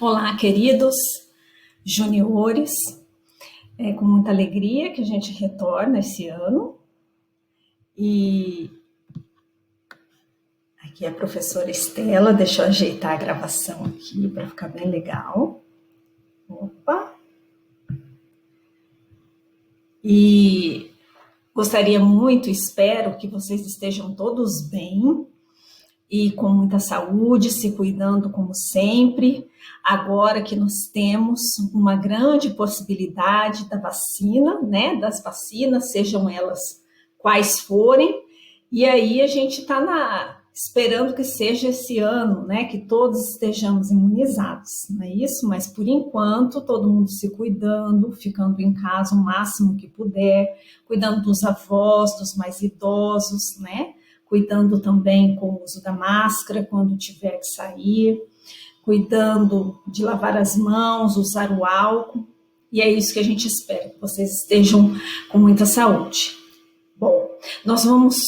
Olá, queridos juniores, é com muita alegria que a gente retorna esse ano. E aqui é a professora Estela, deixa eu ajeitar a gravação aqui para ficar bem legal. Opa! E gostaria muito, espero que vocês estejam todos bem e com muita saúde, se cuidando como sempre, agora que nós temos uma grande possibilidade da vacina, né, das vacinas, sejam elas quais forem, e aí a gente está esperando que seja esse ano, né, que todos estejamos imunizados, não é isso? Mas por enquanto, todo mundo se cuidando, ficando em casa o máximo que puder, cuidando dos avós, dos mais idosos, né? Cuidando também com o uso da máscara quando tiver que sair, cuidando de lavar as mãos, usar o álcool, e é isso que a gente espera, que vocês estejam com muita saúde. Bom, nós vamos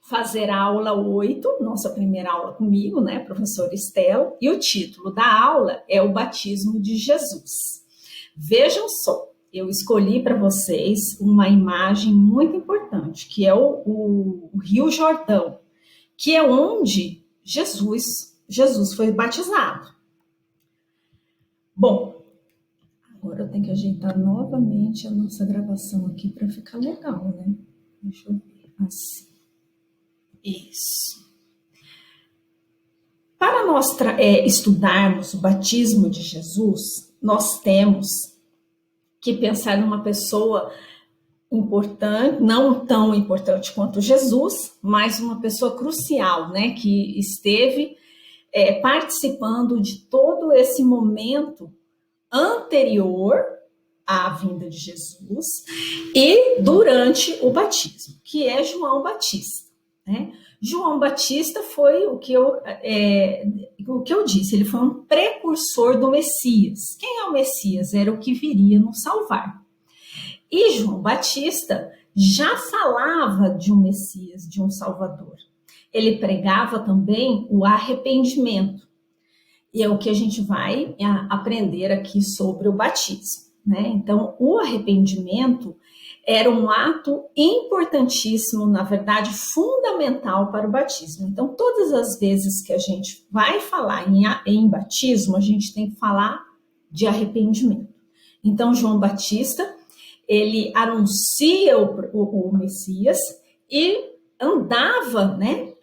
fazer a aula 8, nossa primeira aula comigo, né, professora Estela, e o título da aula é o batismo de Jesus. Vejam só, eu escolhi para vocês uma imagem muito importante, que é o Rio Jordão, que é onde Jesus foi batizado. Bom, agora eu tenho que ajeitar novamente a nossa gravação aqui para ficar legal, né? Deixa eu ver, assim. Isso. Para nós estudarmos o batismo de Jesus, nós temos que pensar numa pessoa importante, não tão importante quanto Jesus, mas uma pessoa crucial, né, que esteve participando de todo esse momento anterior à vinda de Jesus e durante o batismo, que é João Batista, né? João Batista foi o que eu disse, ele foi um precursor do Messias. Quem é o Messias? Era o que viria nos salvar. E João Batista já falava de um Messias, de um Salvador. Ele pregava também o arrependimento. E é o que a gente vai aprender aqui sobre o batismo, né? Então, o arrependimento era um ato importantíssimo, na verdade, fundamental para o batismo. Então, todas as vezes que a gente vai falar em batismo, a gente tem que falar de arrependimento. Então, João Batista, ele anuncia o Messias e andava, né,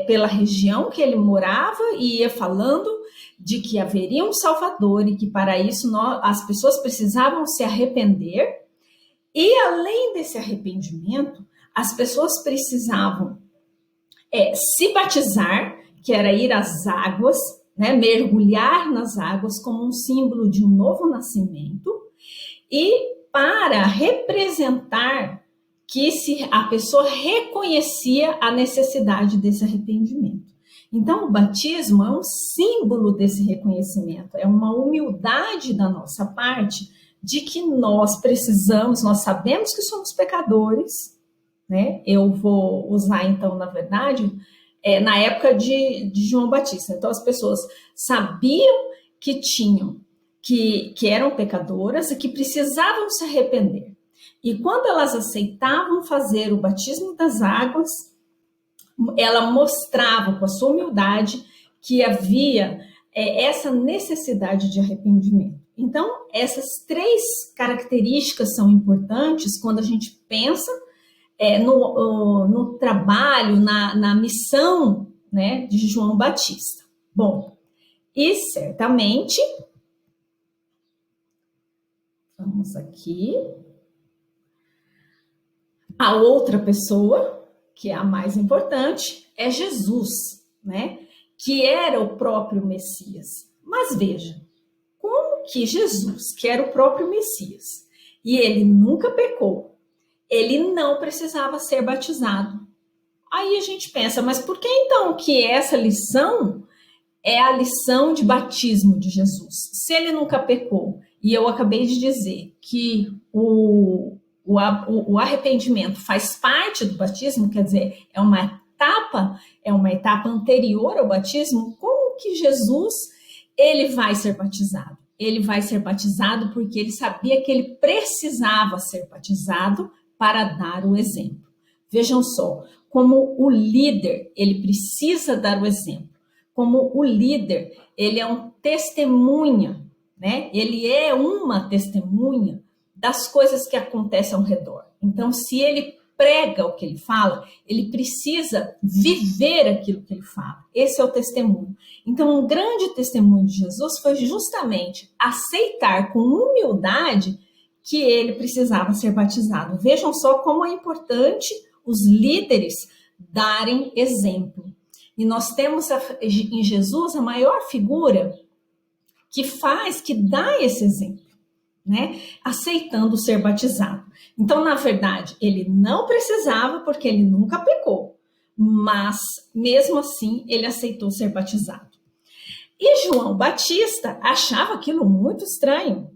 pela região que ele morava e ia falando de que haveria um Salvador e que para isso as pessoas precisavam se arrepender. E além desse arrependimento, as pessoas precisavam se batizar, que era ir às águas, né, mergulhar nas águas como um símbolo de um novo nascimento, e para representar que a pessoa reconhecia a necessidade desse arrependimento. Então, o batismo é um símbolo desse reconhecimento, é uma humildade da nossa parte de que nós precisamos, nós sabemos que somos pecadores, né? Eu vou usar, então, na verdade, na época de João Batista. Então, as pessoas sabiam que que eram pecadoras e que precisavam se arrepender. E quando elas aceitavam fazer o batismo das águas, ela mostrava com a sua humildade que havia essa necessidade de arrependimento. Então, essas 3 características são importantes quando a gente pensa no trabalho, na missão, né, de João Batista. Bom, e certamente, vamos aqui, a outra pessoa, que é a mais importante, é Jesus, né, que era o próprio Messias. Mas veja, como que Jesus, que era o próprio Messias, e ele nunca pecou, ele não precisava ser batizado. Aí a gente pensa, mas por que então que essa lição é a lição de batismo de Jesus? Se ele nunca pecou, e eu acabei de dizer que o arrependimento faz parte do batismo, quer dizer, é uma etapa anterior ao batismo, como que Jesus ele vai ser batizado. Ele vai ser batizado porque ele sabia que ele precisava ser batizado para dar o exemplo. Vejam só, como o líder, ele precisa dar o exemplo. Como o líder, ele é um testemunha, né? Ele é uma testemunha das coisas que acontecem ao redor. Então, se ele prega o que ele fala, ele precisa viver aquilo que ele fala. Esse é o testemunho. Então, um grande testemunho de Jesus foi justamente aceitar com humildade que ele precisava ser batizado. Vejam só como é importante os líderes darem exemplo. E nós temos em Jesus a maior figura que dá esse exemplo, né? Aceitando ser batizado. Então, na verdade, ele não precisava porque ele nunca pecou, mas mesmo assim ele aceitou ser batizado. E João Batista achava aquilo muito estranho.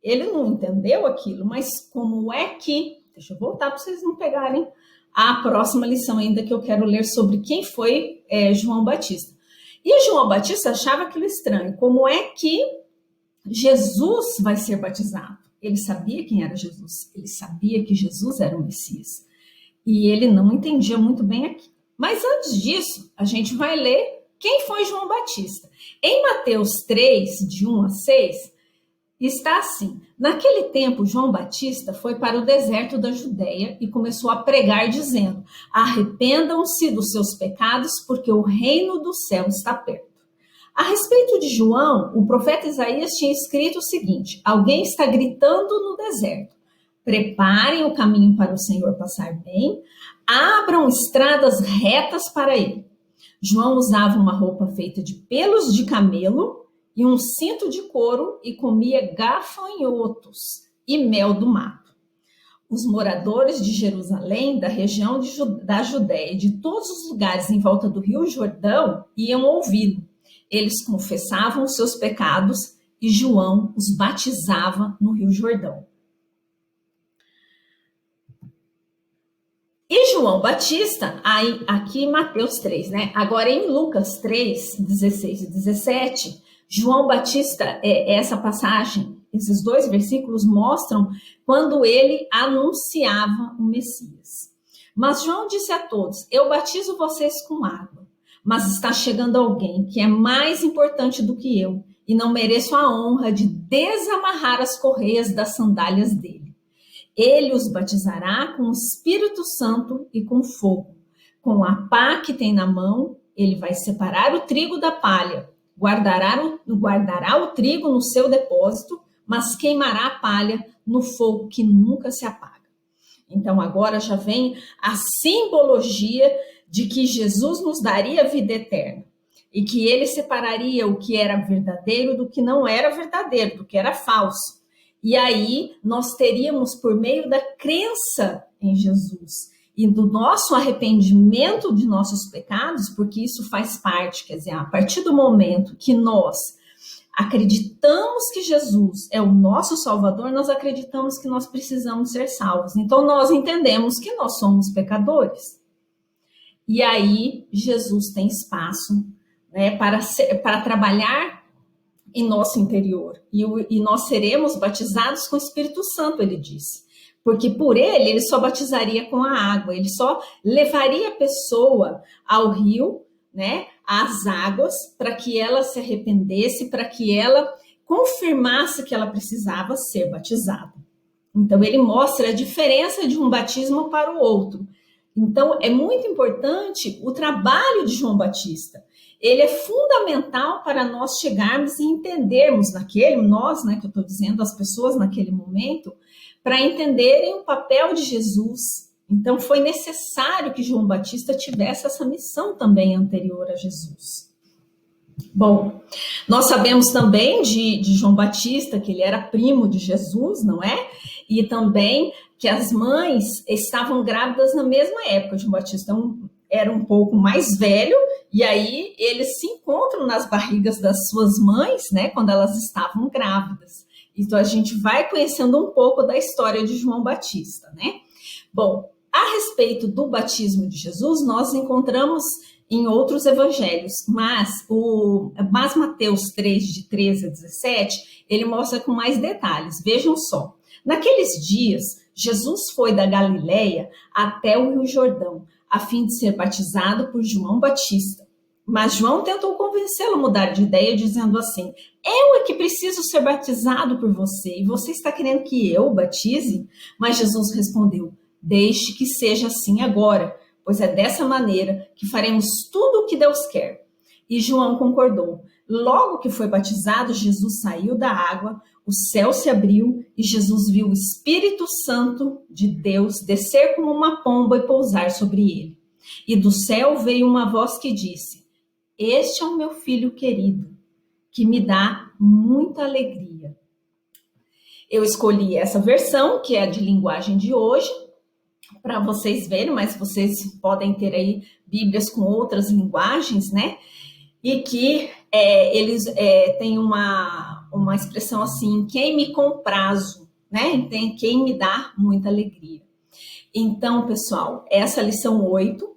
Ele não entendeu aquilo, mas como é que... Deixa eu voltar para vocês não pegarem a próxima lição ainda que eu quero ler sobre quem foi João Batista. E João Batista achava aquilo estranho. Como é que Jesus vai ser batizado? Ele sabia quem era Jesus. Ele sabia que Jesus era o Messias. E ele não entendia muito bem aqui. Mas antes disso, a gente vai ler quem foi João Batista. Em Mateus 3, de 1 a 6, está assim: naquele tempo, João Batista foi para o deserto da Judéia e começou a pregar, dizendo: arrependam-se dos seus pecados, porque o reino do céu está perto. A respeito de João, o profeta Isaías tinha escrito o seguinte: alguém está gritando no deserto: preparem o caminho para o Senhor passar bem, abram estradas retas para ele. João usava uma roupa feita de pelos de camelo e um cinto de couro e comia gafanhotos e mel do mato. Os moradores de Jerusalém, da região da Judéia e de todos os lugares em volta do Rio Jordão iam ouvi-lo. Eles confessavam os seus pecados e João os batizava no Rio Jordão. E João Batista, aí, aqui em Mateus 3, né? Agora em Lucas 3, 16 e 17, João Batista, essa passagem, esses dois versículos mostram quando ele anunciava o Messias. Mas João disse a todos: eu batizo vocês com água, mas está chegando alguém que é mais importante do que eu, e não mereço a honra de desamarrar as correias das sandálias dele. Ele os batizará com o Espírito Santo e com fogo. Com a pá que tem na mão, ele vai separar o trigo da palha, guardará o trigo no seu depósito, mas queimará a palha no fogo que nunca se apaga. Então agora já vem a simbologia de que Jesus nos daria vida eterna e que ele separaria o que era verdadeiro do que não era verdadeiro, do que era falso. E aí nós teríamos, por meio da crença em Jesus e do nosso arrependimento de nossos pecados, porque isso faz parte, quer dizer, a partir do momento que nós acreditamos que Jesus é o nosso Salvador, nós acreditamos que nós precisamos ser salvos. Então nós entendemos que nós somos pecadores. E aí Jesus tem espaço, né, para trabalhar em nosso interior, e nós seremos batizados com o Espírito Santo, ele disse, porque por ele só batizaria com a água, ele só levaria a pessoa ao rio, né, às águas, para que ela se arrependesse, para que ela confirmasse que ela precisava ser batizada. Então ele mostra a diferença de um batismo para o outro. Então é muito importante o trabalho de João Batista. Ele é fundamental para nós chegarmos e entendermos nós, né, que eu estou dizendo, as pessoas naquele momento, para entenderem o papel de Jesus. Então foi necessário que João Batista tivesse essa missão também anterior a Jesus. Bom, nós sabemos também de João Batista que ele era primo de Jesus, não é? E também que as mães estavam grávidas na mesma época. João Batista era um pouco mais velho, e aí eles se encontram nas barrigas das suas mães, né, quando elas estavam grávidas. Então a gente vai conhecendo um pouco da história de João Batista, né? Bom, a respeito do batismo de Jesus, nós encontramos em outros evangelhos, mas Mateus 3, de 13 a 17, ele mostra com mais detalhes. Vejam só. Naqueles dias, Jesus foi da Galileia até o Rio Jordão, a fim de ser batizado por João Batista. Mas João tentou convencê-lo a mudar de ideia, dizendo assim: eu é que preciso ser batizado por você, e você está querendo que eu o batize? Mas Jesus respondeu: deixe que seja assim agora, pois é dessa maneira que faremos tudo o que Deus quer. E João concordou. Logo que foi batizado, Jesus saiu da água, o céu se abriu e Jesus viu o Espírito Santo de Deus descer como uma pomba e pousar sobre ele. E do céu veio uma voz que disse: este é o meu filho querido, que me dá muita alegria. Eu escolhi essa versão, que é a de linguagem de hoje, para vocês verem, mas vocês podem ter aí Bíblias com outras linguagens, né? E que eles têm uma expressão assim: quem me comprazo, né? Tem quem me dá muita alegria. Então, pessoal, essa lição 8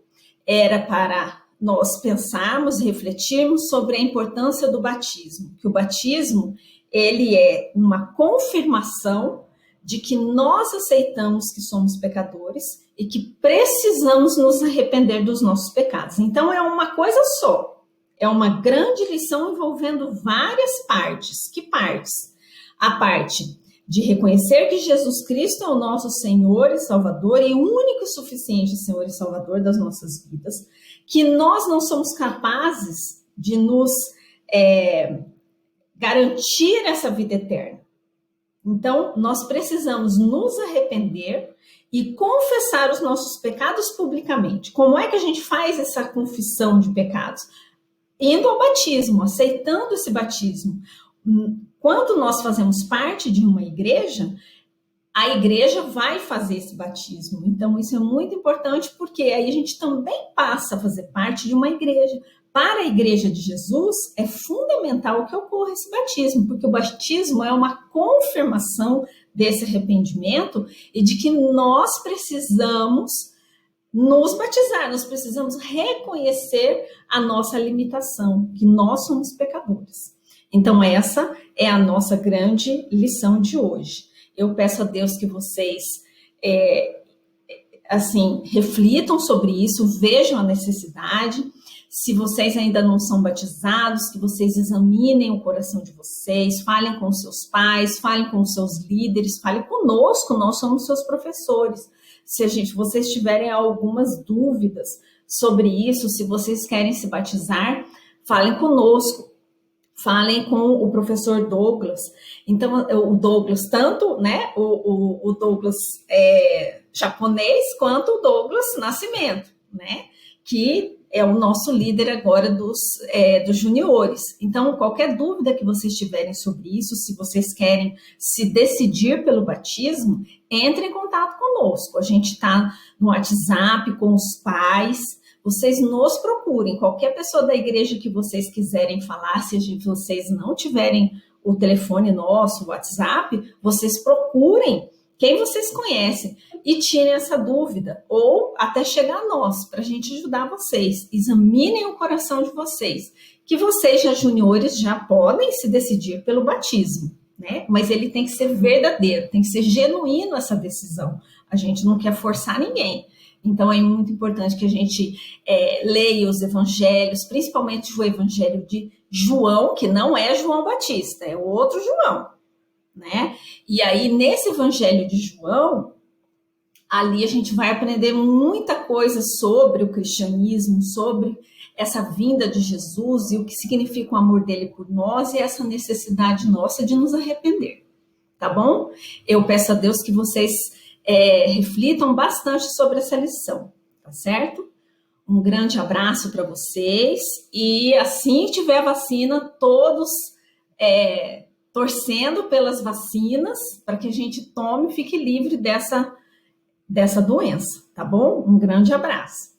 era para nós pensarmos, refletirmos sobre a importância do batismo, que o batismo, ele é uma confirmação de que nós aceitamos que somos pecadores e que precisamos nos arrepender dos nossos pecados. Então, é uma coisa só, é uma grande lição envolvendo várias partes. Que partes? A parte de reconhecer que Jesus Cristo é o nosso Senhor e Salvador e único e suficiente Senhor e Salvador das nossas vidas, que nós não somos capazes de nos garantir essa vida eterna. Então, nós precisamos nos arrepender e confessar os nossos pecados publicamente. Como é que a gente faz essa confissão de pecados? Indo ao batismo, aceitando esse batismo. Quando nós fazemos parte de uma igreja, a igreja vai fazer esse batismo. Então, isso é muito importante, porque aí a gente também passa a fazer parte de uma igreja. Para a igreja de Jesus, é fundamental que ocorra esse batismo, porque o batismo é uma confirmação desse arrependimento e de que nós precisamos nos batizar, nós precisamos reconhecer a nossa limitação, que nós somos pecadores. Então, essa é a nossa grande lição de hoje. Eu peço a Deus que vocês, reflitam sobre isso, vejam a necessidade. Se vocês ainda não são batizados, que vocês examinem o coração de vocês, falem com seus pais, falem com seus líderes, falem conosco, nós somos seus professores. Se vocês tiverem algumas dúvidas sobre isso, se vocês querem se batizar, falem conosco. Falem com o professor Douglas. Então, o Douglas, tanto, né, o Douglas japonês, quanto o Douglas Nascimento, né, que é o nosso líder agora dos juniores. Então, qualquer dúvida que vocês tiverem sobre isso, se vocês querem se decidir pelo batismo, entre em contato conosco. A gente está no WhatsApp com os pais. Vocês nos procurem, qualquer pessoa da igreja que vocês quiserem falar, se vocês não tiverem o telefone nosso, o WhatsApp, vocês procurem quem vocês conhecem e tirem essa dúvida, ou até chegar a nós, para a gente ajudar vocês. Examinem o coração de vocês, que vocês já juniores já podem se decidir pelo batismo, né? Mas ele tem que ser verdadeiro, tem que ser genuíno essa decisão. A gente não quer forçar ninguém. Então, é muito importante que a gente leia os evangelhos, principalmente o evangelho de João, que não é João Batista, é o outro João, né? E aí, nesse evangelho de João, ali a gente vai aprender muita coisa sobre o cristianismo, sobre essa vinda de Jesus e o que significa o amor dele por nós e essa necessidade nossa de nos arrepender, tá bom? Eu peço a Deus que vocês reflitam bastante sobre essa lição, tá certo? Um grande abraço para vocês e assim que tiver vacina, todos torcendo pelas vacinas para que a gente tome e fique livre dessa doença, tá bom? Um grande abraço.